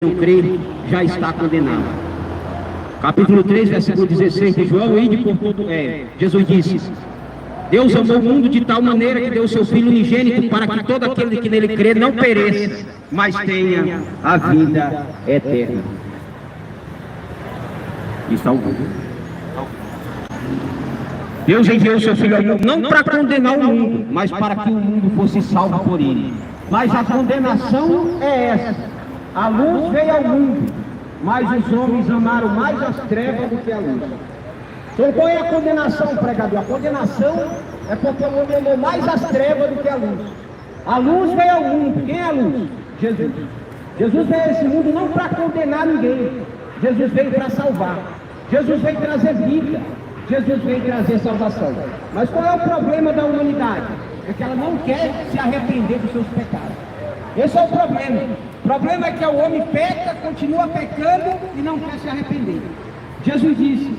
não crê, já está condenado. Capítulo 3, versículo 16 de João, Jesus disse: Deus amou o mundo de tal maneira que deu o seu Filho unigênito para que todo aquele que nele crê não pereça, mas tenha a vida eterna. E salvou. Deus enviou o seu Filho ao mundo não para condenar o mundo, mas para que o mundo fosse salvo por ele. Mas a condenação é essa: a luz veio ao mundo, mas os homens amaram mais as trevas do que a luz. Então qual é a condenação, pregador? A condenação é porque o homem amou mais as trevas do que a luz. A luz veio ao mundo. Quem é a luz? Jesus. Jesus veio a esse mundo não para condenar ninguém. Jesus veio para salvar. Jesus veio trazer vida. Jesus veio trazer salvação. Mas qual é o problema da humanidade? É que ela não quer se arrepender dos seus pecados. Esse é o problema. O problema é que o homem peca, continua pecando e não quer se arrepender. Jesus disse: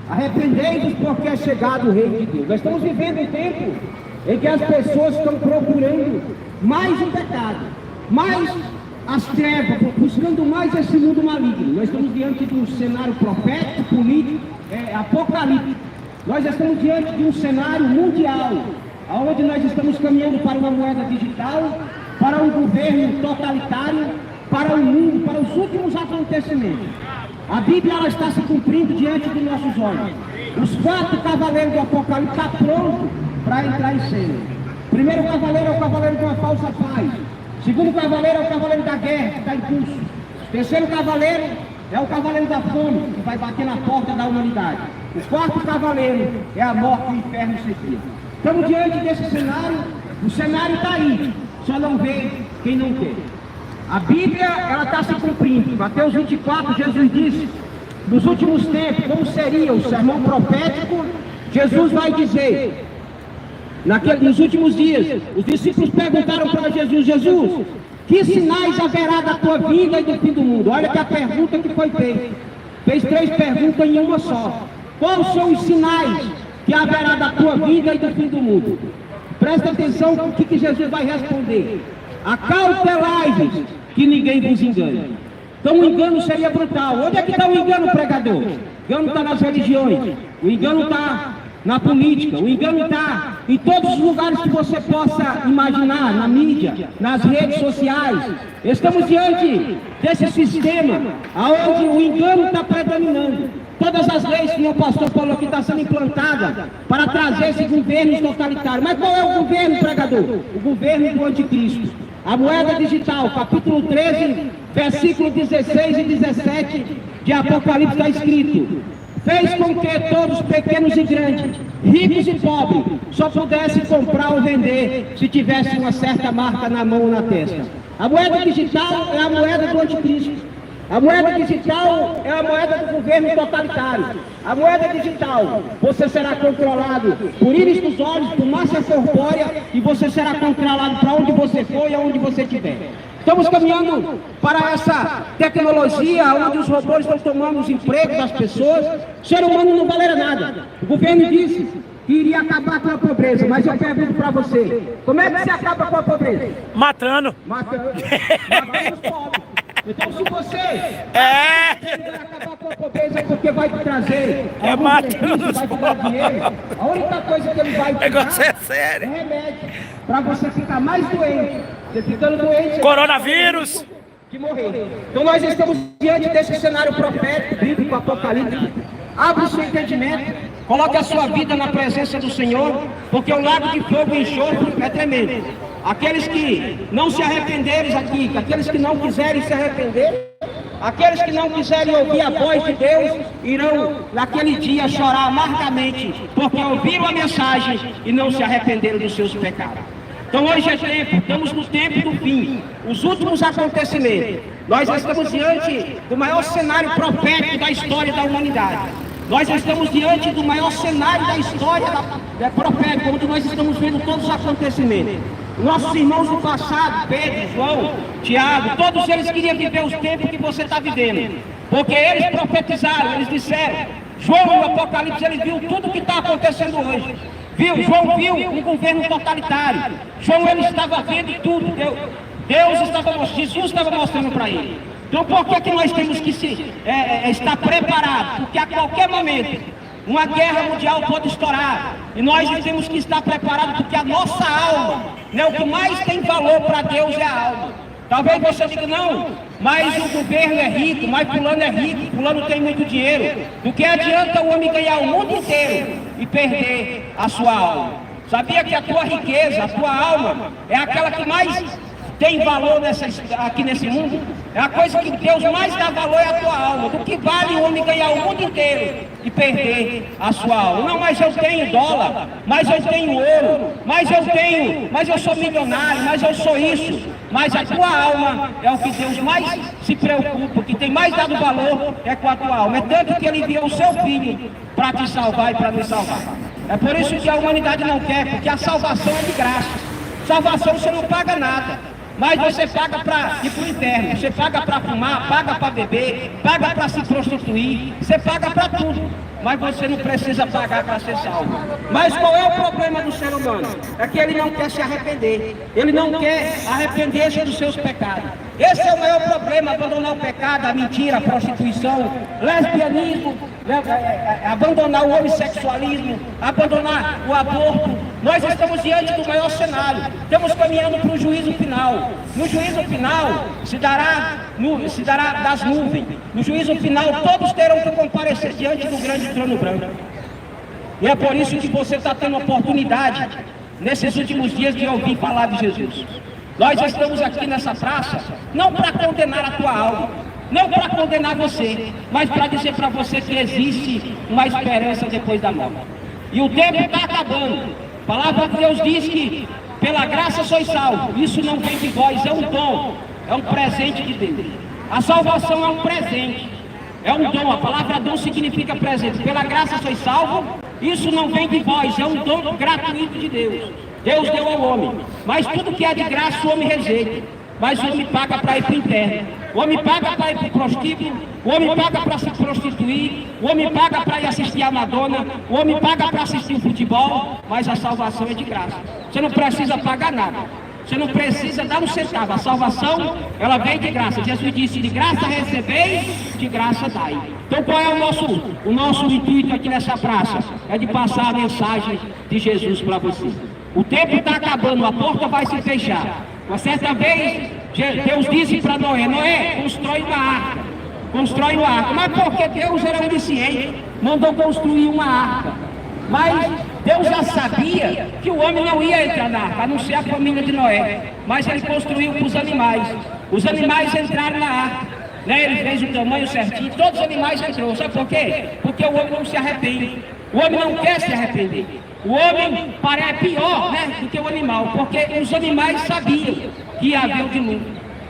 arrependei-vos porque é chegado o Reino de Deus. Nós estamos vivendo um tempo em que as pessoas estão procurando mais o pecado, mais as trevas, buscando mais esse mundo maligno. Nós estamos diante de um cenário profético, político, apocalíptico. Nós estamos diante de um cenário mundial, onde nós estamos caminhando para uma moeda digital, para um governo totalitário, para o mundo, para os últimos acontecimentos. A Bíblia ela está se cumprindo diante de nossos olhos. Os 4 cavaleiros do Apocalipse estão prontos para entrar em cena. O primeiro cavaleiro é o cavaleiro de uma falsa paz. O segundo cavaleiro é o cavaleiro da guerra, que está em curso. O terceiro cavaleiro é o cavaleiro da fome, que vai bater na porta da humanidade. O 4º cavaleiro é a morte e o inferno sequia. Estamos diante desse cenário. O cenário está aí, só não vê quem não quer. A Bíblia ela está se cumprindo. Mateus 24, Jesus disse: nos últimos tempos, como seria o sermão profético, Jesus vai dizer, nos últimos dias, os discípulos perguntaram para Jesus: Jesus, que sinais haverá da tua vinda e do fim do mundo? Olha que a pergunta que foi feita, fez 3 perguntas em uma só. Quais são os sinais que haverá da tua vinda e do fim do mundo? Presta atenção no que Jesus vai responder: acautelai-vos que ninguém vos engane. Então o engano seria brutal. Onde é que está o engano, pregador? O engano está nas religiões, o engano está na política, o engano está em todos os lugares que você possa imaginar, na mídia, nas redes sociais. Estamos diante desse sistema onde o engano está predominando. Todas as leis que o pastor falou que está sendo implantada para trazer esse governo totalitário. Mas qual é o governo, pregador? O governo do anticristo. A moeda digital, capítulo 13, versículo 16 e 17 de Apocalipse está escrito: fez com que todos, pequenos e grandes, ricos e pobres, só pudessem comprar ou vender se tivesse uma certa marca na mão ou na testa. A moeda digital é a moeda do anticristo. A moeda digital é a moeda do governo totalitário. A moeda digital, você será controlado por íris dos olhos, por massa corpórea, e você será controlado para onde você for e aonde você estiver. Estamos caminhando para essa tecnologia onde os robôs estão tomando os empregos das pessoas. O ser humano não valerá nada. O governo disse que iria acabar com a pobreza, mas eu pergunto para você: como é que se acaba com a pobreza? Matando. Matando os pobres. Então se você vai acabar com a pobreza é porque vai te trazer matando, vai te dar dinheiro, a única coisa que ele vai te dar é sério. É remédio para você ficar mais doente. Você ficando doente, coronavírus, de morrer. Então nós estamos diante desse cenário profético, bíblico, apocalíptico. Abra o seu entendimento, coloque a sua vida na presença do Senhor, porque o lago de fogo e enxofre é tremendo. Aqueles que não se arrependerem aqui, aqueles que não quiserem se arrepender, aqueles que não quiserem ouvir a voz de Deus, irão naquele dia chorar amargamente, porque ouviram a mensagem e não se arrependeram dos seus pecados. Então hoje é tempo, estamos no tempo do fim, os últimos acontecimentos. Nós estamos diante do maior cenário profético da história da humanidade. Nós estamos diante do maior cenário da história profética, onde nós estamos vendo todos os acontecimentos. Nossos irmãos do passado, Pedro, João, Tiago, todos eles queriam viver os tempos que você está vivendo. Porque eles profetizaram, eles disseram. João, no Apocalipse, ele viu tudo o que está acontecendo hoje. João viu um governo totalitário. João, ele estava vendo tudo. Jesus estava mostrando para ele. Então por que nós temos que estar preparados? Porque a qualquer momento uma guerra mundial pode estourar. E nós temos que estar preparados porque a nossa alma, né, o que mais tem valor para Deus é a alma. Talvez você diga, não, mas o governo é rico, mas fulano é rico, fulano tem muito dinheiro. Do que adianta o homem ganhar o mundo inteiro e perder a sua alma? Sabia que a tua riqueza, a tua alma, é aquela que mais tem valor aqui nesse mundo? É a coisa que Deus mais dá valor é a tua alma. Do que vale o homem ganhar o mundo inteiro e perder a sua alma? Não, mas eu tenho dólar, mas eu tenho ouro, mas eu sou milionário, mas eu sou isso. Mas a tua alma é o que Deus mais se preocupa, o que tem mais dado valor é com a tua alma. É tanto que Ele enviou o seu Filho para te salvar e para me salvar. É por isso que a humanidade não quer, porque a salvação é de graça. Salvação você não paga nada. Mas você paga para ir para o inferno, você paga para fumar, paga para beber, paga para se prostituir, você paga para tudo. Mas você não precisa pagar para ser salvo. Mas qual é o problema do ser humano? É que ele não quer se arrepender. Ele não quer arrepender-se dos seus pecados. Esse é o maior problema, abandonar o pecado, a mentira, a prostituição, lesbianismo, abandonar o homossexualismo, abandonar o aborto. Nós estamos diante do maior cenário. Estamos caminhando para o juízo final. No juízo final se dará das nuvens. No juízo final todos terão que comparecer diante do grande trono branco. E é por isso que você está tendo oportunidade nesses últimos dias de ouvir falar de Jesus. Nós estamos aqui nessa praça não para condenar a tua alma, não para condenar você, mas para dizer para você que existe uma esperança depois da morte. E o tempo está acabando. A palavra de Deus diz que pela graça sois salvos. Isso não vem de vós, é um dom, é um presente de Deus. A salvação é um presente, é um dom. A palavra dom significa presente. Pela graça sois salvos. Isso não vem de vós, é um dom gratuito de Deus. Deus deu ao homem, mas tudo que é de graça o homem rejeita. Mas o homem paga para ir para o inferno, o homem paga para ir para o prostíbulo, o homem paga para se prostituir, o homem paga para ir assistir a Madonna, o homem paga para assistir o futebol, mas a salvação é de graça. Você não precisa pagar nada, você não precisa dar um centavo. A salvação, ela vem de graça. Jesus disse, de graça recebeis, de graça dai. Então qual é o nosso intuito aqui nessa praça? É de passar a mensagem de Jesus para você. O tempo está acabando, a porta vai se fechar. Uma certa vez, Deus disse para Noé, Noé, constrói uma arca. Constrói uma arca. Mas porque Deus era onisciente, mandou construir uma arca. Mas Deus já sabia que o homem não ia entrar na arca, a não ser a família de Noé. Mas ele construiu para os animais. Os animais entraram na arca. Né? Ele fez o tamanho certinho, todos os animais entraram. Sabe por quê? Porque o homem não se arrepende. O homem não quer se arrepender. O homem parece pior, né, do que o animal, porque os animais sabiam que ia haver o dilúvio.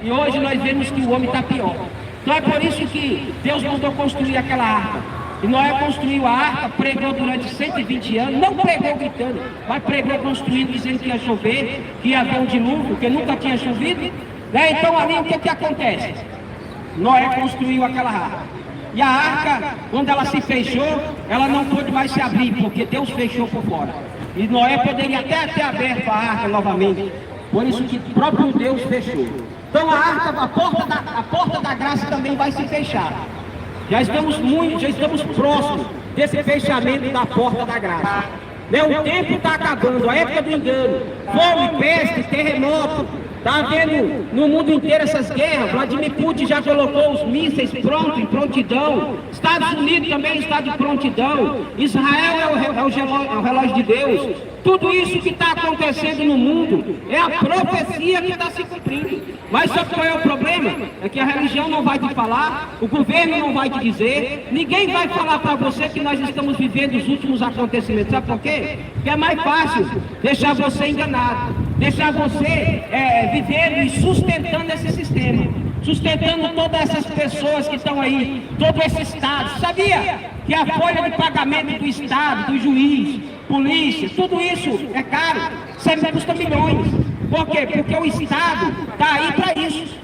E hoje nós vemos que o homem está pior. Então é por isso que Deus mandou construir aquela arca. E Noé construiu a arca, pregou durante 120 anos, não pregou gritando, mas pregou construindo, dizendo que ia chover, que ia haver um dilúvio, que nunca tinha chovido. Né? Então ali o que acontece? Noé construiu aquela arca. E a arca, quando ela se fechou, ela não pôde mais se abrir, porque Deus fechou por fora. E Noé poderia até ter aberto a arca novamente, por isso que o próprio Deus fechou. Então a arca, a porta da graça também vai se fechar. Já estamos próximos desse fechamento da porta da graça. Né? O tempo está acabando, a época do engano, fome, peste, terremoto. Está havendo no mundo inteiro essas guerras. Vladimir Putin já colocou os mísseis prontos, em prontidão. Estados Unidos também está de prontidão. Israel é o relógio de Deus. Tudo isso que está acontecendo no mundo é a profecia que está se cumprindo. Mas sabe qual é o problema? É que a religião não vai te falar, o governo não vai te dizer, ninguém vai falar para você que nós estamos vivendo os últimos acontecimentos. Sabe por quê? Porque é mais fácil deixar você enganado, deixar você vivendo e sustentando esse sistema, sustentando todas essas pessoas que estão aí, todo esse Estado. Sabia que a folha de pagamento do Estado, do juiz, polícia, tudo isso é caro, sempre custa milhões. Por quê? Porque o Estado está aí para isso.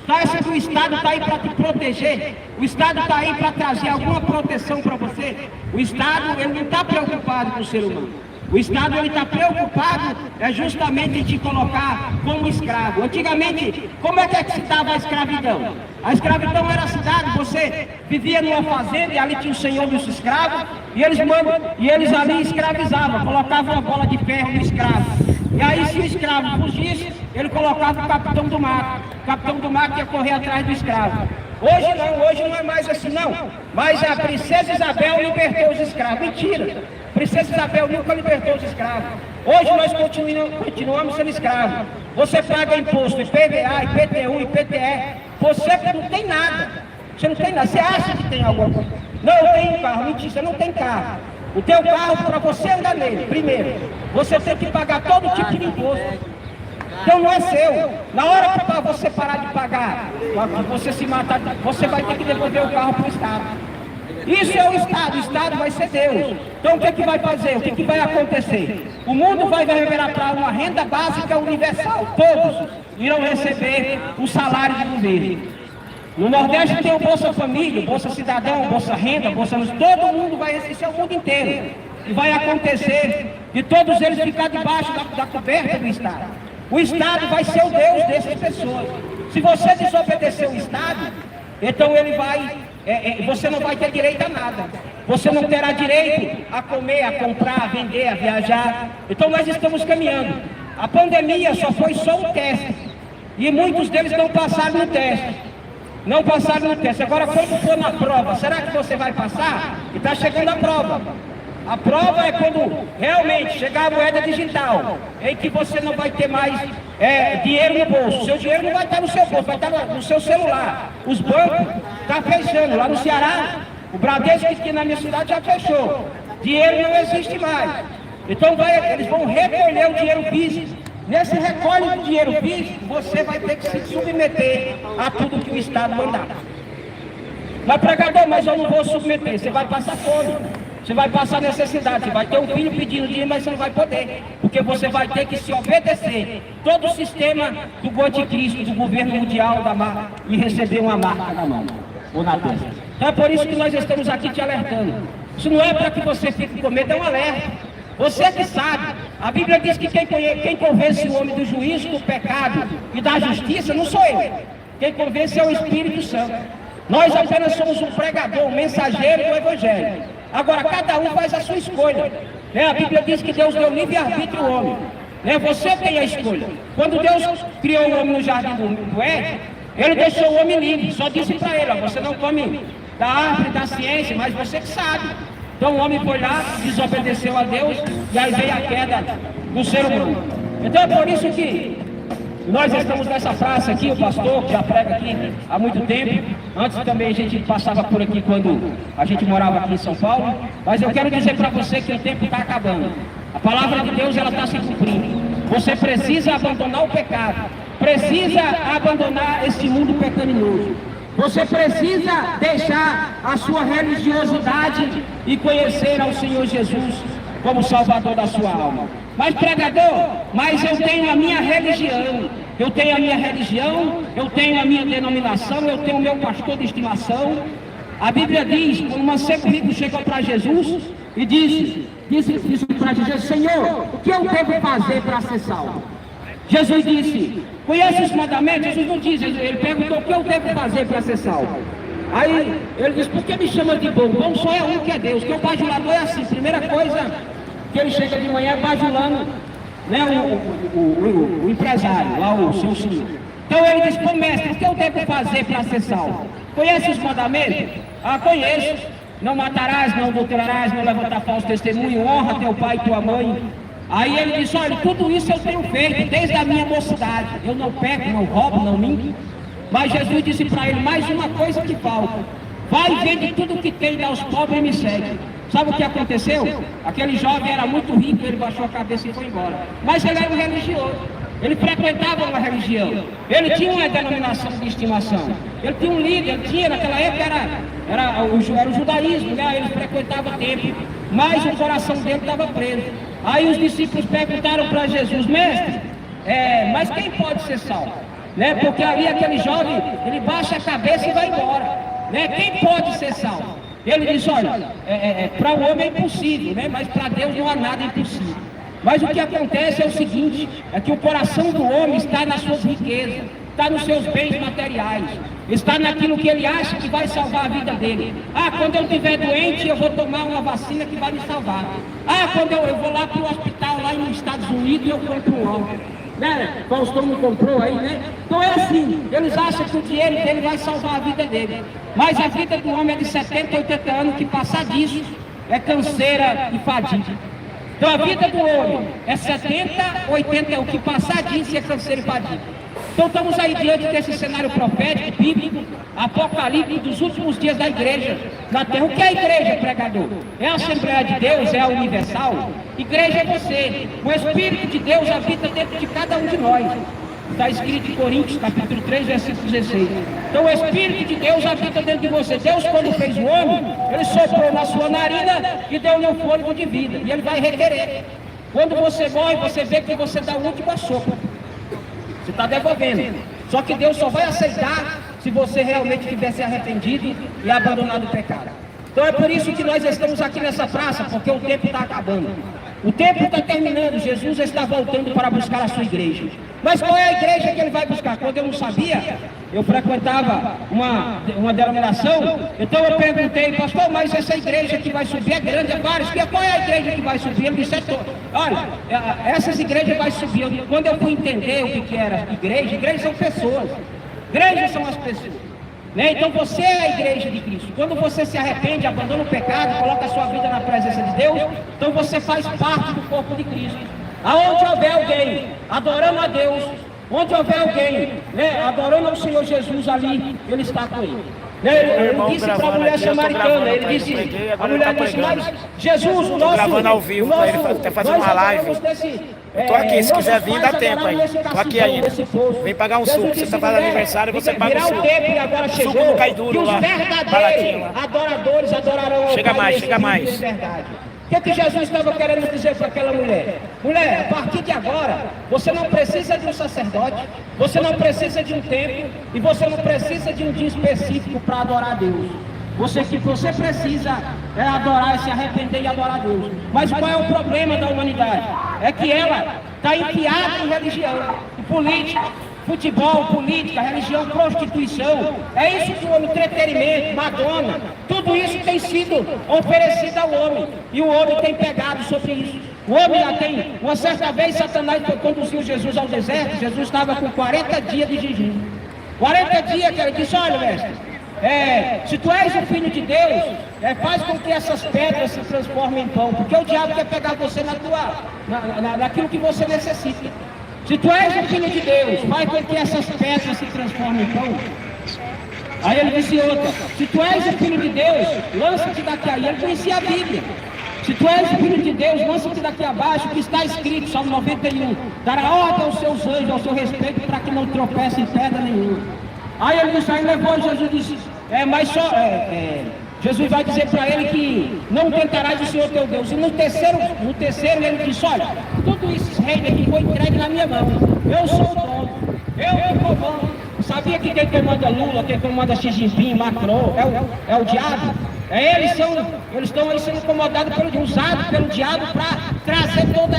O Estado está aí para te proteger. O Estado está aí para trazer alguma proteção para você. O Estado, ele não está preocupado com o ser humano. O Estado está preocupado justamente em te colocar como escravo. Antigamente, como é que se dava a escravidão? A escravidão era a cidade, você vivia numa fazenda e ali tinha o senhor dos escravos, e eles ali escravizavam, colocavam uma bola de ferro no escravo. E aí, se o escravo fugisse, ele colocava o capitão do mato. O capitão do mato ia correr atrás do escravo. Hoje não é mais assim não. Mas a princesa Isabel libertou os escravos. Mentira! A princesa Isabel nunca libertou os escravos. Hoje nós continuamos sendo escravos. Você paga imposto, IPVA, IPTU, IPTE. Você não tem nada. Você não tem nada. Você acha que tem alguma coisa? Não, eu tenho carro. Mentira, você não tem carro. O teu carro, para você andar nele, primeiro, você tem que pagar todo tipo de imposto. Então não é seu. Na hora para você parar de pagar, você se matar, você vai ter que devolver o carro para o Estado. Isso é o Estado vai ser Deus. Então o que vai fazer? O que vai acontecer? O mundo vai revelar para uma renda básica universal. Todos irão receber o salário de governo. No Nordeste tem o Bolsa Família, Bolsa Cidadão, Bolsa Renda, Bolsa Luz. Todo mundo vai receber, o mundo inteiro. E vai acontecer de todos eles ficar debaixo da coberta do Estado. O Estado vai ser o Deus dessas pessoas. Se você desobedecer o Estado, então você não vai ter direito a nada. Você não terá direito a comer, a comprar, a vender, a viajar. Então nós estamos caminhando. A pandemia foi só um teste. E muitos deles não passaram no teste. Não passaram no teste. Agora, quando for na prova, será que você vai passar? E está chegando a prova. A prova é quando realmente chegar a moeda digital, em que você não vai ter mais dinheiro no bolso. Seu dinheiro não vai estar no seu bolso, vai estar no seu celular. Os bancos estão fechando. Lá no Ceará, o Bradesco que na minha cidade já fechou. Dinheiro não existe mais. Então eles vão recolher o dinheiro físico. Nesse recolhe de dinheiro físico, você vai ter que se submeter a tudo que o Estado mandar. Mas pregador, mas eu não vou submeter. Você vai passar fome, você vai passar necessidade, você vai ter um filho pedindo dinheiro, mas você não vai poder. Porque você vai ter que se obedecer todo o sistema do anticristo, do governo mundial e receber uma marca na mão ou na testa. Então é por isso que nós estamos aqui te alertando. Isso não é para que você fique com medo, é um alerta. Você que sabe, a Bíblia diz que quem convence o homem do juízo, do pecado e da justiça, não sou eu. Quem convence é o Espírito Santo. Nós apenas somos um pregador, um mensageiro do Evangelho. Agora, cada um faz a sua escolha. A Bíblia diz que Deus deu livre-arbítrio ao homem. Você tem a escolha. Quando Deus criou o homem no jardim do Éden, Ele deixou o homem livre. Só disse para ele, você não come da árvore da ciência, mas você que sabe. Então o homem foi lá, desobedeceu a Deus, e aí veio a queda do ser humano. Então é por isso que nós estamos nessa praça aqui, o pastor que já prega aqui há muito tempo. Antes também a gente passava por aqui quando a gente morava aqui em São Paulo. Mas eu quero dizer para você que o tempo está acabando. A palavra de Deus ela está se cumprindo. Você precisa abandonar o pecado, precisa abandonar esse mundo pecaminoso. Você precisa deixar a sua religiosidade e conhecer ao Senhor Jesus como Salvador da sua alma. Mas pregador, mas eu tenho a minha religião, eu tenho a minha denominação, eu tenho o meu pastor de estimação. A Bíblia diz, quando um mancebo rico chegou para Jesus e disse para Jesus, Senhor, o que eu devo fazer para ser salvo? Jesus disse, conhece os mandamentos? Jesus não diz, ele perguntou o que eu devo fazer para ser salvo. Aí ele disse, por que me chama de bom? Bom só é um que é Deus, que o bajulador é assim. Primeira coisa que ele chega de manhã bajulando, né, o empresário, lá o seu senhor. Então ele disse, pô mestre, o que eu devo fazer para ser salvo? Conhece os mandamentos? Ah, conheço. Não matarás, não adulterarás, não levantar falso testemunho, honra teu pai e tua mãe. Aí ele disse, olha, tudo isso eu tenho feito desde a minha mocidade. Eu não peco, não roubo, não minto. Mas Jesus disse para ele, mais uma coisa que falta. Vai e vende tudo que tem, dá aos pobres e me segue. Sabe o que aconteceu? Aquele jovem era muito rico, ele baixou a cabeça e foi embora. Mas ele era um religioso. Ele frequentava uma religião. Ele tinha uma denominação de estimação. Ele tinha um líder, naquela época era o judaísmo, né? Ele frequentava o templo, mas o coração dele estava preso. Aí os discípulos perguntaram para Jesus, mestre, mas quem pode ser salvo? Né? Porque ali aquele jovem, ele baixa a cabeça e vai embora. Né? Quem pode ser salvo? Ele diz, olha, para o homem é impossível, né? Mas para Deus não há nada impossível. Mas o que acontece é o seguinte, é que o coração do homem está nas suas riquezas, está nos seus bens materiais, está naquilo que ele acha que vai salvar a vida dele. Ah, quando eu estiver doente, eu vou tomar uma vacina que vai me salvar. Ah, quando eu vou lá para o hospital, lá nos Estados Unidos, eu compro um óculos. Né? Faustão não comprou aí, né? Então é assim, eles acham que o dinheiro dele vai salvar a vida dele. Mas a vida do homem é de 70, 80 anos, que passar disso é canseira e fadiga. Então a vida do homem é 70, 80, o que passar disso é canseira e fadiga. Então estamos aí diante desse cenário profético, bíblico, apocalíptico dos últimos dias da igreja na terra. O que é a igreja, pregador? É a Assembleia de Deus, é a universal? Igreja é você. O Espírito de Deus habita dentro de cada um de nós. Está escrito em Coríntios, capítulo 3, versículo 16. Então o Espírito de Deus habita dentro de você. Deus, quando fez o homem, Ele soprou na sua narina e deu-lhe um fôlego de vida. E Ele vai requerer. Quando você morre, você vê que você dá o último sopro. Você está devolvendo. Só que Deus só vai aceitar se você realmente tiver se arrependido e abandonado o pecado. Então é por isso que nós estamos aqui nessa praça, porque o tempo está acabando. O tempo está terminando, Jesus está voltando para buscar a sua igreja. Mas qual é a igreja que Ele vai buscar? Quando eu não sabia, eu frequentava uma denominação, então eu perguntei, pastor, mas essa igreja que vai subir é grande, é várias, qual é a igreja que vai subir? Ele disse, olha, essas igrejas vai subir. Quando eu fui entender o que era igreja são pessoas, igrejas são as pessoas. Né? Então você é a igreja de Cristo. Quando você se arrepende, abandona o pecado, coloca a sua vida na presença de Deus, então você faz parte do corpo de Cristo. Aonde houver alguém adorando a Deus, onde houver alguém, né, adorando ao Senhor Jesus ali, Ele está com ele. Ele disse para a mulher samaritana, ele disse, a mulher disse, mas Jesus, o nosso... gravando ao vivo, para ele até fazer uma live. Eu tô aqui, se quiser vir, dá tempo aí. Tô aqui ainda. Vem pagar um suco, você está fazendo aniversário, você paga um suco. Suco no Cai Duro lá, baratinho lá. Adoradores adorarão. Chega mais, chega mais. O que Jesus estava querendo dizer para aquela mulher? Mulher, a partir de agora, você não precisa de um sacerdote, você não precisa de um templo, e você não precisa de um dia específico para adorar a Deus. Você precisa adorar, se arrepender e adorar a Deus. Mas qual é o problema da humanidade? É que ela está enfiada em religião, em política, futebol, política, religião, prostituição. É isso que o homem, entretenimento, Madonna, tudo isso tem sido oferecido ao homem. E o homem tem pegado sobre isso. O homem já tem, uma certa vez Satanás conduziu Jesus ao deserto, Jesus estava com 40 dias de jejum. 40 dias que ele disse, olha mestre, se tu és o filho de Deus, faz com que essas pedras se transformem em pão, porque o diabo quer pegar você naquilo que você necessita. Se tu és o filho de Deus, faz com que essas pedras se transformem em pão. Aí ele disse outra, se tu és o filho de Deus, lança-te daqui. Aí ele conhecia a Bíblia. Se tu és o filho de Deus, lança-te daqui abaixo, que está escrito, Salmo 91, dará ordem aos seus anjos, ao seu respeito, para que não tropece em pedra nenhuma. Aí ele disse, aí levou, Jesus disse, Jesus vai dizer para ele que não tentarás o Senhor teu Deus. E no terceiro ele disse, olha, tudo isso reino aqui foi entregue na minha mão. Eu sou o dono, eu comando. Sabia que quem comanda Lula, quem comanda Xi Jinping, Macron, é o diabo? Eles estão aí sendo incomodados, usados pelo diabo para trazer toda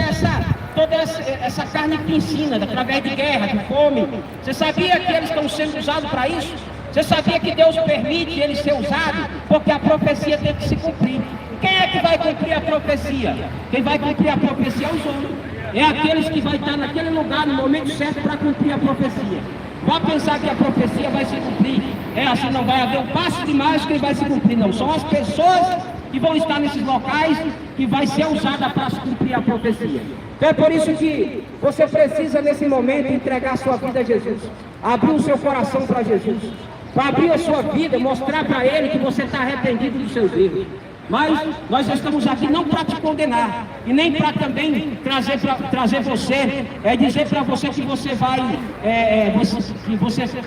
essa carne que ensina, através de guerra, de fome. Você sabia que eles estão sendo usados para isso? Você sabia que Deus permite ele ser usado? Porque a profecia tem que se cumprir. Quem é que vai cumprir a profecia? Quem vai cumprir a profecia é os homens. É aqueles que vai estar naquele lugar no momento certo para cumprir a profecia. Vai pensar que a profecia vai se cumprir. Assim não vai haver um passo demais que ele vai se cumprir. Não, são as pessoas que vão estar nesses locais que vai ser usada para se cumprir a profecia. Então é por isso que você precisa nesse momento entregar a sua vida a Jesus. Abrir o seu coração para Jesus. Para abrir a sua vida, mostrar para Ele que você está arrependido dos seus erros. Mas nós estamos aqui não para te condenar, e nem para também trazer você, dizer para você que você vai,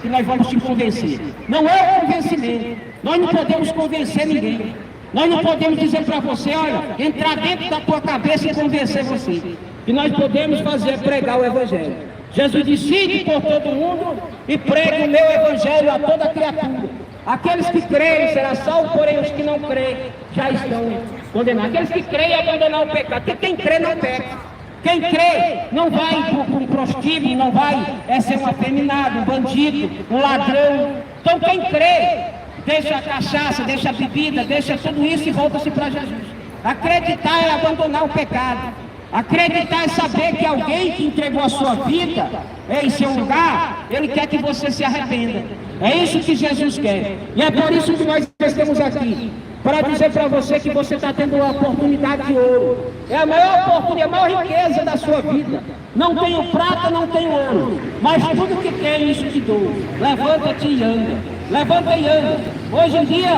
que nós vamos te convencer. Não é o convencimento, nós não podemos convencer ninguém. Nós não podemos dizer para você, olha, entrar dentro da tua cabeça e convencer você. O que nós podemos fazer é pregar o Evangelho. Jesus disse, ide por todo mundo e pregue o meu Evangelho a toda criatura. Aqueles que creem serão salvos, porém os que não creem já estão condenados. Aqueles que creem abandonar o pecado, porque quem crê não peca. Quem crê não vai para um prostíbulo, não vai ser um afeminado, um bandido, um ladrão. Então quem crê, deixa a cachaça, deixa a bebida, deixa tudo isso e volta-se para Jesus. Acreditar é abandonar o pecado. Acreditar é saber que alguém que entregou a sua vida em seu lugar, ele quer que você se arrependa. É isso que Jesus quer. E é por isso que nós estamos aqui. Para dizer para você que você está tendo uma oportunidade de ouro. É a maior oportunidade, a maior riqueza da sua vida. Não tenho prata, não tenho ouro, mas tudo que tenho, isso te dou. Levanta-te e anda. Levanta e anda. Hoje em dia,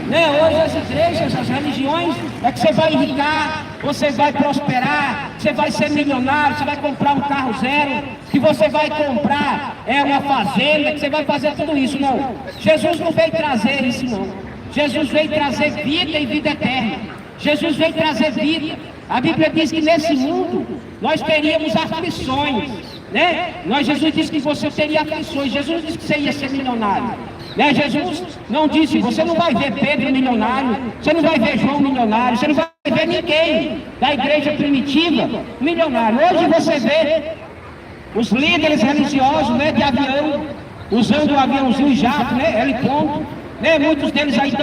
hoje as igrejas, as religiões, é que você vai enricar, você vai prosperar, você vai ser milionário, você vai comprar um carro zero, que você vai comprar uma fazenda, que você vai fazer tudo isso. Não, Jesus não veio trazer isso não. Jesus veio trazer vida e vida eterna. Jesus veio trazer vida. A Bíblia diz que nesse mundo nós teríamos aflições, Jesus disse que você teria aflições. Jesus disse que você ia ser milionário, Jesus não disse, você não vai ver Pedro milionário, você não vai ver João milionário, você não vai ver ninguém da igreja primitiva milionário. Hoje você vê os líderes religiosos de avião, usando o aviãozinho jato, helicóptero. Muitos deles aí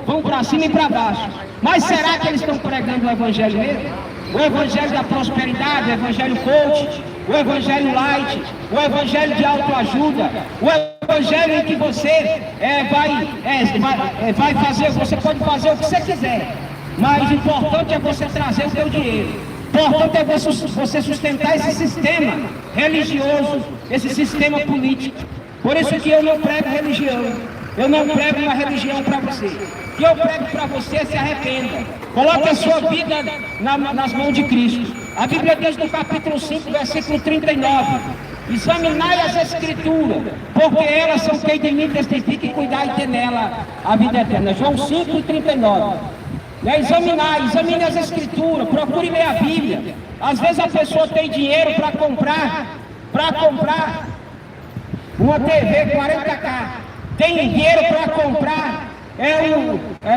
vão para cima e para baixo. Mas será que eles estão pregando o evangelho mesmo? O evangelho da prosperidade, o evangelho coach, o evangelho light, o evangelho de autoajuda, o evangelho em que você vai fazer, você pode fazer o que você quiser, mas o importante é você trazer o seu dinheiro. O importante é você sustentar esse sistema religioso, esse sistema político. Por isso que eu não prego religião. Eu não prego uma religião para você. O que eu prego para você, se arrependa. Coloque a sua vida nas mãos de Cristo. A Bíblia diz no capítulo 5, versículo 39. Examinai as Escrituras, porque elas são quem de mim testifica, e cuidar e ter nela a vida eterna. João 5, 39. Examine as Escrituras, procure ler a Bíblia. Às vezes a pessoa tem dinheiro para comprar uma TV 40K. Tem dinheiro para comprar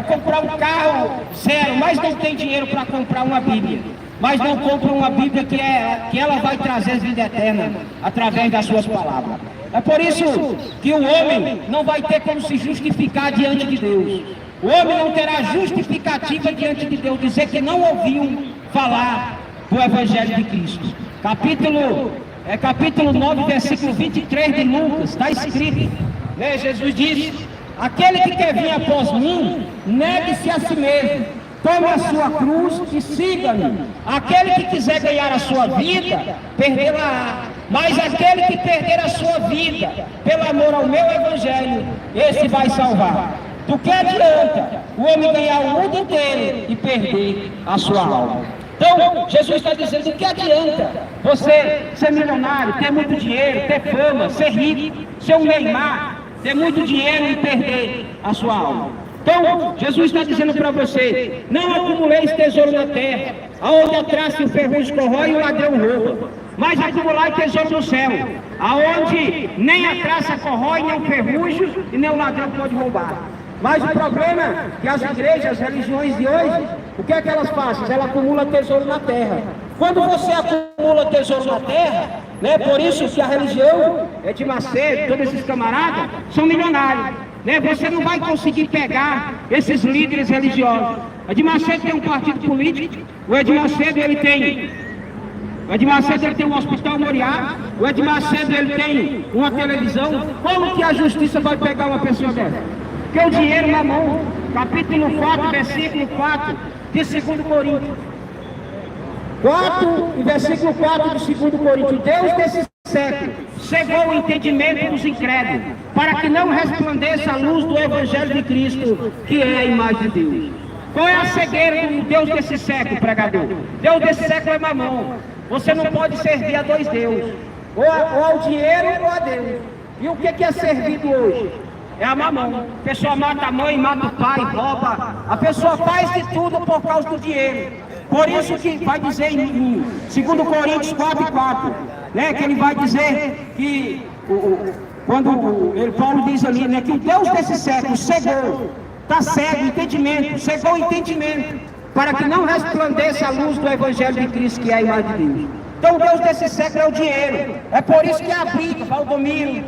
comprar um carro zero, mas não tem dinheiro para comprar uma Bíblia. Mas não compra uma Bíblia que ela vai trazer vida eterna através das suas palavras. É por isso que o homem não vai ter como se justificar diante de Deus. O homem não terá justificativa diante de Deus, dizer que não ouviu falar do Evangelho de Cristo. Capítulo 9, versículo 23 de Lucas, está escrito, Jesus disse: aquele que quer vir após mim, negue-se a si mesmo, tome a sua cruz e siga-me. Aquele que quiser ganhar a sua vida, perdê-la-á. Mas aquele que perder a sua vida, pelo amor ao meu Evangelho, esse vai salvar. Do que adianta o homem ganhar o mundo inteiro e perder a sua alma? Então, Jesus está dizendo: o que adianta você ser milionário, ter muito dinheiro, ter fama, ser rico, ser um Neymar, ter muito dinheiro e perder a sua alma? Então, Jesus está dizendo para você: não acumuleis tesouro na terra, aonde a traça e o ferrugem corrói e o ladrão rouba, mas acumulai tesouro no céu, aonde nem a traça corrói, nem o ferrugem e nem o ladrão pode roubar. Mas o problema é que as igrejas, as religiões de hoje, o que é que elas fazem? Elas acumulam tesouro na terra. Quando você acumula tesouro na terra, por isso que a religião de Macedo, todos esses camaradas, são milionários. Você não vai conseguir pegar esses líderes religiosos. O Edir Macedo tem um partido político, o Edir Macedo ele tem um hospital Moriá, o Edir Macedo ele tem uma televisão. Como que a justiça vai pegar uma pessoa dessa? Porque o dinheiro na mão. Capítulo 4, versículo 4 de 2 Coríntios. 4 e versículo 4 de 2 Coríntios. Deus desse século cegou o entendimento dos incrédulos, para que não resplandeça a luz do Evangelho de Cristo, que é a imagem de Deus. Qual é a cegueira do Deus desse século, pregador? Deus desse século é mamão. Você não pode servir a dois deuses, ou ao dinheiro ou a Deus. E o que é servido hoje? É a mamão. A pessoa mata a mãe, mata o pai, rouba. A pessoa faz de tudo por causa do dinheiro. Por isso que vai dizer em 2 Coríntios 4:4, que ele vai dizer que quando Paulo diz ali, né, que o Deus desse século cegou, está cego, entendimento, cegou o entendimento, para que não resplandeça a luz do Evangelho de Cristo, que é a imagem de Deus. Então o Deus desse século é o dinheiro, é por isso que a briga, Valdomiro,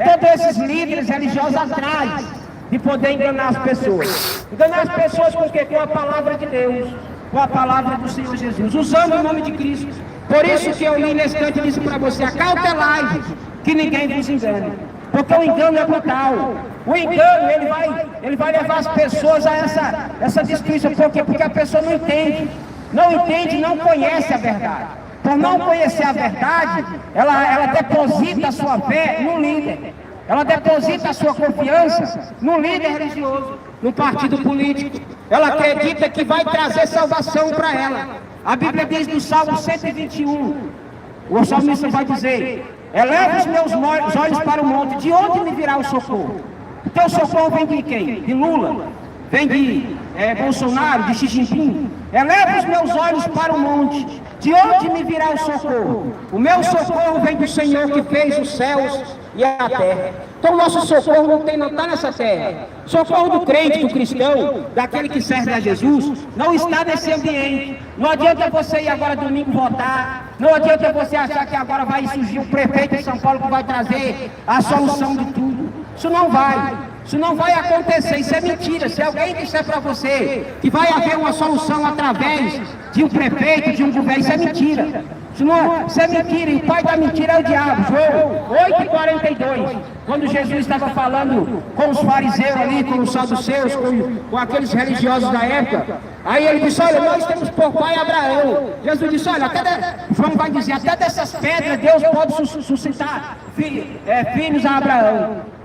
todos esses líderes religiosos atrás de poder enganar as pessoas. Enganar as pessoas com o quê? Com a palavra de Deus, com a palavra do Senhor Jesus, usando o nome de Cristo. Por isso que eu li nesse canto e disse para você, acautelai-vos, que ninguém vos engane. Porque o engano é brutal. O engano, ele vai levar as pessoas a essa destruição. Por quê? Porque a pessoa não entende, não conhece a verdade. Por não conhecer a verdade, ela deposita a sua fé no líder. Ela deposita a sua confiança no líder religioso, no partido político. Ela acredita que vai trazer salvação para ela. A Bíblia diz no Salmo 121, o salmista vai dizer, eleva os meus olhos para o monte, de onde me virá o socorro? O teu socorro vem de quem? De Lula? Vem de Bolsonaro, de Xi Jinping? Eleva os meus olhos para o monte, de onde me virá o socorro? O meu socorro vem do Senhor que fez os céus e a terra. Então o nosso socorro não está nessa terra. O socorro do crente, do cristão, daquele que serve a Jesus, não está nesse ambiente. Não adianta você ir agora domingo votar, não adianta você achar que agora vai surgir o prefeito de São Paulo que vai trazer a solução de tudo. Isso não vai acontecer, isso é mentira. Se alguém disser para você que vai haver uma solução através de um prefeito, de um governo, isso é mentira. Isso é mentira, e o pai da mentira é o diabo. João 8,42, quando Jesus estava falando com os fariseus ali, com os saduceus, com aqueles religiosos da época, aí ele disse, olha, nós temos por pai Abraão. Jesus disse, olha, João vai dizer, até dessas pedras Deus pode suscitar filhos a Abraão.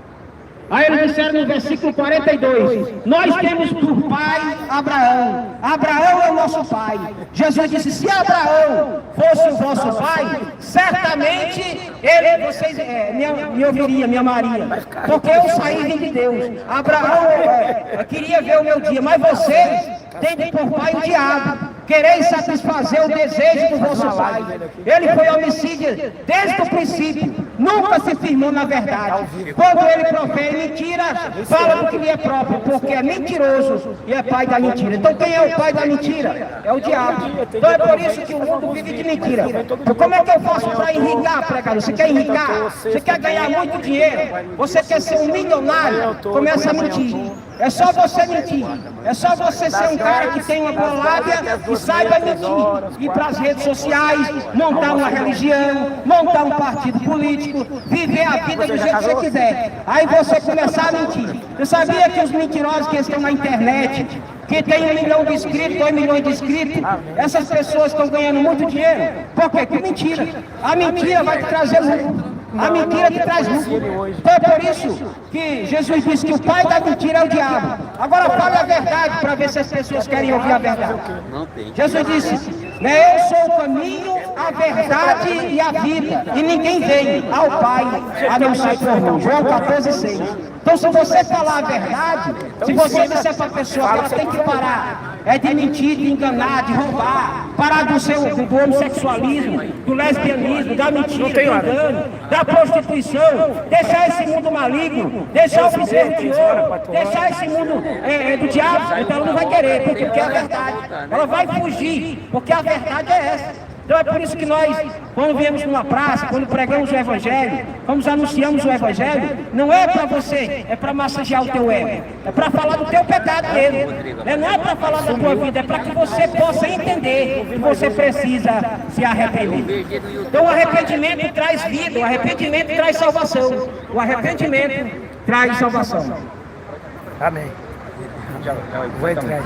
Aí eles disseram no versículo 42, nós temos por pai Abraão. Abraão é o nosso pai. Jesus disse, se Abraão fosse o vosso pai, certamente vocês me ouviriam, me amariam. Porque eu saí de Deus. Abraão queria ver o meu dia, mas vocês têm por pai o diabo. Quereis satisfazer o desejo do vosso pai. Ele foi homicida desde o princípio, nunca se firmou na verdade. Quando ele profere mentira, fala do que lhe é próprio, porque é mentiroso e é pai da mentira. Então quem é o pai da mentira? É o diabo. Então é por isso que o mundo vive de mentira. Então, como é que eu faço para enricar, pregador? Você quer enricar? Você quer ganhar muito dinheiro? Você quer ser um milionário? Começa a mentir. É só você mentir. É só você ser um cara que tem uma boa lábia e saiba mentir. Ir para as redes sociais, montar uma religião, montar um partido político, viver a vida do jeito que você quiser. Aí você começar a mentir. Você sabia que os mentirosos que estão na internet, que tem 1 milhão de inscritos, 2 milhões de inscritos, essas pessoas estão ganhando muito dinheiro? Por quê? Com mentira. A mentira vai te trazer lucro. A mentira te traz lucro. Então é por isso que Jesus disse que o pai da mentira é o diabo. Agora fale a verdade para ver se as pessoas querem ouvir a verdade. Jesus disse, eu sou o caminho, a verdade e a vida. E ninguém vem ao Pai a não ser por mim. João 14,6. Então se você falar a verdade, se você disser para a pessoa que ela tem que parar de mentir, de enganar, de roubar, parar do homossexualismo, do lesbianismo, da mentira, do engano, da prostituição, deixar esse mundo maligno, deixar o bezerro de ouro, deixar esse mundo do diabo, então ela não vai querer, porque é a verdade. Ela vai fugir, porque a verdade é essa. Então é por isso que nós, quando viemos numa praça, quando pregamos o Evangelho, quando anunciamos o Evangelho, não é para você, é para massagear o teu ego, é para falar do teu pecado mesmo, não é para falar da tua vida, é para que você possa entender que você precisa se arrepender. Então o arrependimento traz vida, o arrependimento traz salvação, o arrependimento traz salvação. Amém. Vou entrar.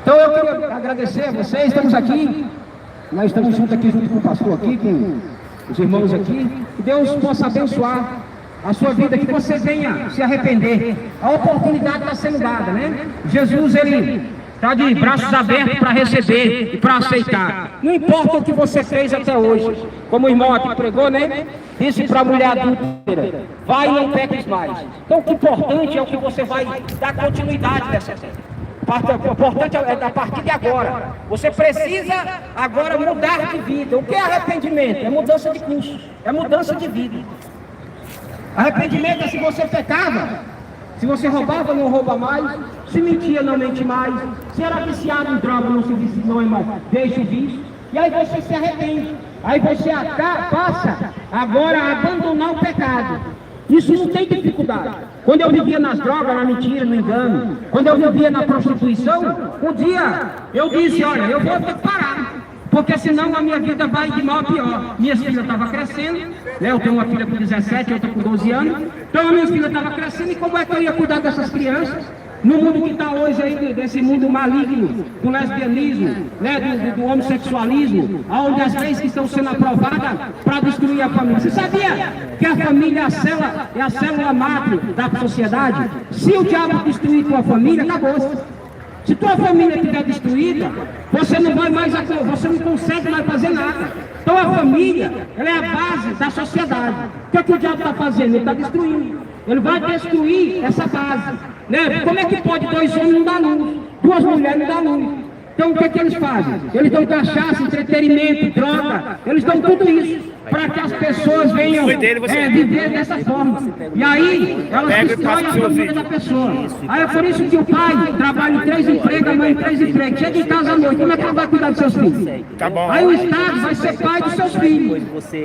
Então eu queria agradecer a vocês, estamos aqui. Nós estamos juntos aqui, junto com o pastor aqui, com os irmãos aqui. Que Deus possa abençoar a sua vida, que você venha se arrepender. A oportunidade está sendo dada, né? Jesus, ele está de braços abertos para receber e para aceitar. Não importa o que você fez até hoje. Como o irmão aqui pregou, né? Disse para a mulher adúltera, vai e não peques mais. Então o que é importante é o que você vai dar continuidade dessa terra. O importante é a partir de agora. Você precisa agora mudar de vida. O que é arrependimento? É mudança de curso, é mudança de vida. Arrependimento é se você pecava. Se você roubava, não rouba mais. Se mentia, não mente mais. Se era viciado em droga, não se vicia, não é mais. Deixa o vício. E aí você se arrepende. Aí você passa agora a abandonar o pecado. Isso não tem dificuldade. Quando eu vivia nas drogas, na mentira, no engano, quando eu vivia na prostituição, um dia eu disse, olha, eu vou ter que parar, porque senão a minha vida vai de mal a pior. Minhas filhas estavam crescendo, né? Eu tenho uma filha com 17, outra com 12 anos, então a minha filha estava crescendo, e como é que eu ia cuidar dessas crianças? No mundo que está hoje aí, desse mundo maligno, do lesbianismo, né, do homossexualismo, onde as leis que estão sendo aprovadas para destruir a família. Você sabia que a família é a célula madre da sociedade? Se o diabo destruir tua família, acabou. Se tua família estiver destruída, você não consegue mais fazer nada. Então a família, ela é a base da sociedade. O que o diabo está fazendo? Ele está destruindo. Ele vai destruir essa base. Né? Como é que pode 2 homens não dar luz? 2 mulheres não dar luz? Então o que eles fazem? Eles dão cachaça, entretenimento, droga. Eles dão tudo isso para que as pessoas venham viver dessa forma. E aí elas destroem a família da pessoa. Aí é por isso que o pai trabalha em 3 empregos, a mãe em 3 empregos. Chega em casa à noite, como é que ele vai cuidar dos seus filhos? Aí o Estado vai ser pai dos seus filhos.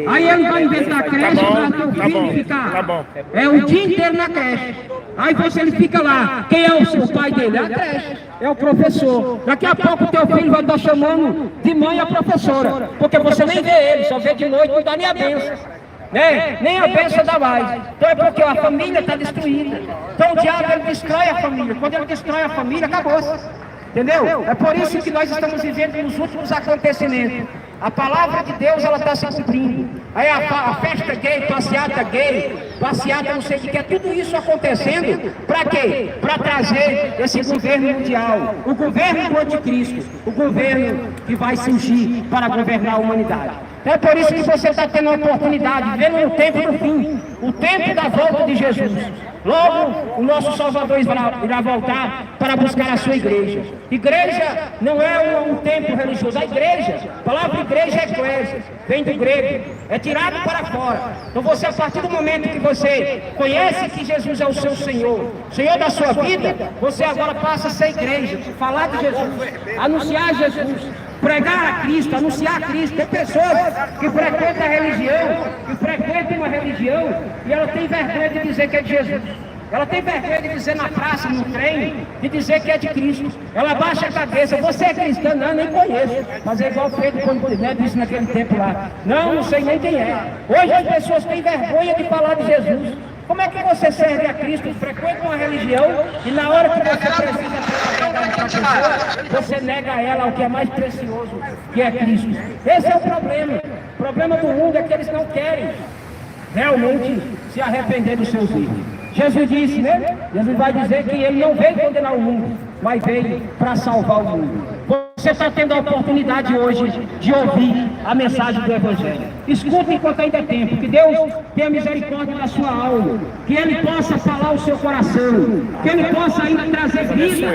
Aí ele vai inventar creche para teu filho ficar o dia inteiro na creche. Aí ele fica lá. Quem é o pai dele? É a creche. É o professor. Daqui a pouco o teu filho vai estar chamando de mãe a professora. Porque você nem vê ele, só vê de noite, não dá nem a bênção. Né? Nem a bênção dá mais. Então é porque a família está destruída. Então o diabo ele destrói a família. Quando ele destrói a família, acabou. Entendeu? É por isso que nós estamos vivendo nos últimos acontecimentos. A palavra de Deus, ela está se cumprindo. Aí a festa gay, passeata não sei o que é, tudo isso acontecendo, para quê? Para trazer esse governo mundial, o governo do anticristo, o governo que vai surgir para governar a humanidade. É por isso que você está tendo a oportunidade, vendo o tempo do fim, o tempo da volta de Jesus. Logo, o nosso Salvador irá voltar para buscar a sua igreja. Igreja não é um templo religioso, a igreja, a palavra igreja é eclésia, vem do grego, é tirado para fora. Então você, a partir do momento que você conhece que Jesus é o seu Senhor, Senhor da sua vida, você agora passa a ser igreja, falar de Jesus, anunciar Jesus, pregar a Cristo, anunciar a Cristo. Tem pessoas que frequentam a religião, que frequentam uma religião, e ela tem vergonha de dizer que é de Jesus. Ela tem vergonha de dizer na praça, no trem, de dizer que é de Cristo. Ela baixa a cabeça. Você é cristão? Não, nem conheço. Mas é igual Pedro quando disse naquele tempo lá. Não sei nem quem é. Hoje as pessoas têm vergonha de falar de Jesus. Como é que você serve a Cristo, frequenta uma religião, e na hora que você precisa você nega a ela o que é mais precioso, que é Cristo? Esse é o problema. O problema do mundo é que eles não querem realmente se arrepender dos seus erros. Jesus disse, né? Jesus vai dizer que ele não veio condenar o mundo, mas veio para salvar o mundo. Você está tendo a oportunidade hoje de ouvir a mensagem do Evangelho. Escuta enquanto ainda é tempo. Que Deus tenha misericórdia da sua alma. Que Ele possa falar o seu coração. Que Ele possa ainda trazer vida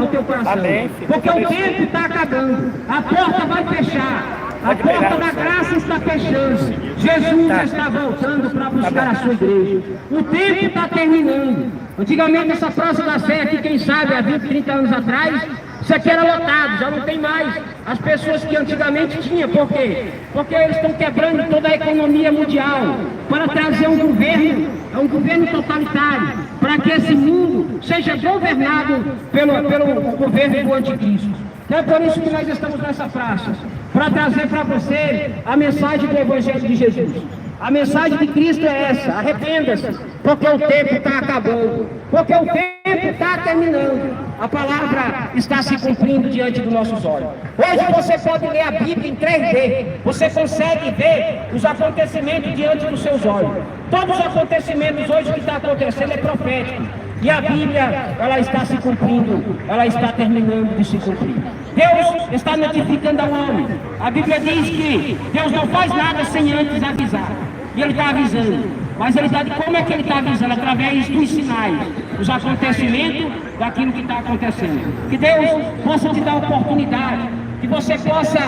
ao teu coração. Porque o tempo está acabando. A porta vai fechar. A porta da graça está fechando. Jesus está voltando para buscar a sua igreja. O tempo está terminando. Antigamente essa Praça da Sé aqui, quem sabe, há 20, 30 anos atrás, isso aqui era lotado, já não tem mais as pessoas que antigamente tinha. Por quê? Porque eles estão quebrando toda a economia mundial para trazer um governo totalitário, para que esse mundo seja governado pelo governo do anticristo. Então é por isso que nós estamos nessa praça, para trazer para você a mensagem do Evangelho de Jesus. A mensagem de Cristo é essa: arrependa-se, porque o tempo está acabando, porque o tempo está terminando. A palavra está se cumprindo diante dos nossos olhos. Hoje você pode ler a Bíblia em 3D, você consegue ver os acontecimentos diante dos seus olhos. Todos os acontecimentos hoje que está acontecendo é profético. E a Bíblia, ela está se cumprindo, ela está terminando de se cumprir. Deus está notificando ao homem. A Bíblia diz que Deus não faz nada sem antes avisar. E Ele está avisando. Mas como é que Ele está avisando? Através dos sinais, dos acontecimentos, daquilo que está acontecendo. Que Deus possa te dar oportunidade, que você possa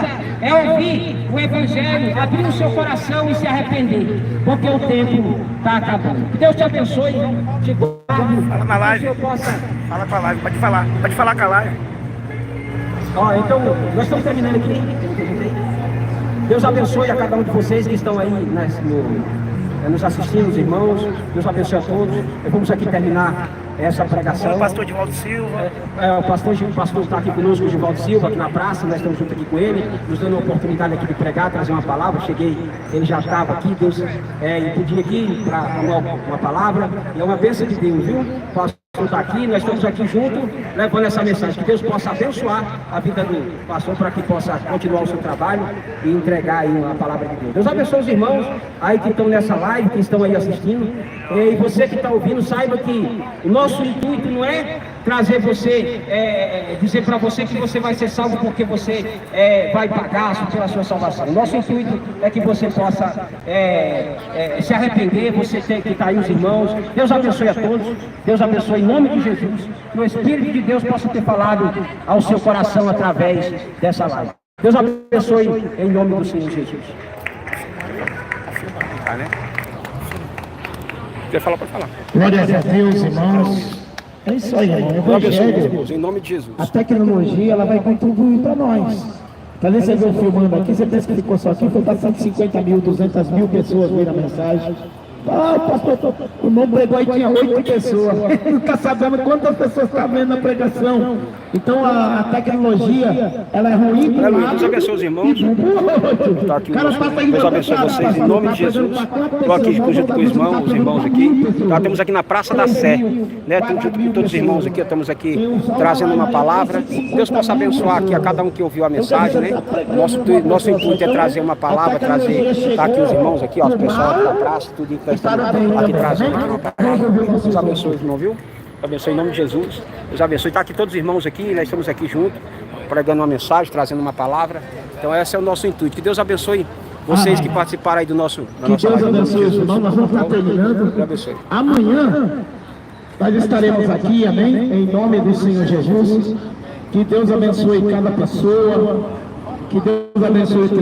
é ouvir o Evangelho, abrir o seu coração e se arrepender, porque o tempo está acabando. Que Deus te abençoe, te guarde. Fala na live. Fala com a live, pode falar com a live. Ó, então, nós estamos terminando aqui. Deus abençoe a cada um de vocês que estão aí nos assistindo, os irmãos. Deus abençoe a todos. Vamos aqui terminar essa pregação. O pastor Divaldo Silva. O pastor está aqui conosco, o Divaldo Silva, aqui na praça. Nós estamos juntos aqui com ele, nos dando a oportunidade aqui de pregar, trazer uma palavra. Cheguei, ele já estava aqui, Deus pediu aqui para uma palavra. E é uma bênção de Deus, viu? O pastor está aqui, nós estamos aqui juntos, levando essa mensagem. Que Deus possa abençoar a vida do pastor para que possa continuar o seu trabalho e entregar aí a palavra de Deus. Deus abençoe os irmãos aí que estão nessa live, que estão aí assistindo. E você que está ouvindo, saiba que o nosso intuito não é trazer você, dizer para você que você vai ser salvo porque você vai pagar pela sua salvação. O nosso intuito é que você possa se arrepender, você tem que estar aí os irmãos. Deus abençoe a todos, Deus abençoe em nome de Jesus, que o Espírito de Deus possa ter falado ao seu coração através dessa live. Deus abençoe em nome do Senhor Jesus. Quer falar, pode falar. Glória a Deus, irmãos. É isso aí, irmão. O Evangelho, em nome de Jesus. a tecnologia, ela vai contribuir para nós. Talvez você veio filmando aqui, você pensa que ficou só aqui, foi para 150 mil, 200 mil pessoas viram a mensagem. Ah, pastor, o irmão pregou aí, tinha 8 pessoas. Nunca sabemos quantas pessoas estão vendo a pregação. Então a tecnologia, ela é ruim para Aleluia. Deus abençoe os irmãos. Tá aqui, Deus abençoe vocês em nome de Jesus. Estou aqui junto com os irmãos aqui. Tá, temos aqui na Praça da Sé, né? Junto com todos os irmãos aqui, estamos aqui trazendo uma palavra. Deus possa abençoar aqui a cada um que ouviu a mensagem, né? Nosso intuito é trazer uma palavra, tá aqui os irmãos aqui, ó, o pessoal da praça, tudo que estamos aqui trazendo uma palavra. Deus abençoe os irmãos, viu? Abençoe em nome de Jesus. Deus abençoe. Está aqui todos os irmãos aqui, nós estamos aqui juntos, pregando uma mensagem, trazendo uma palavra. Então esse é o nosso intuito. Que Deus abençoe vocês que participaram aí da nossa live. Que Deus abençoe os irmãos, nós vamos estar terminando. Deus abençoe. Amanhã nós estaremos aqui, amém? Em nome do Senhor Jesus. Que Deus abençoe cada pessoa. Que Deus abençoe o teu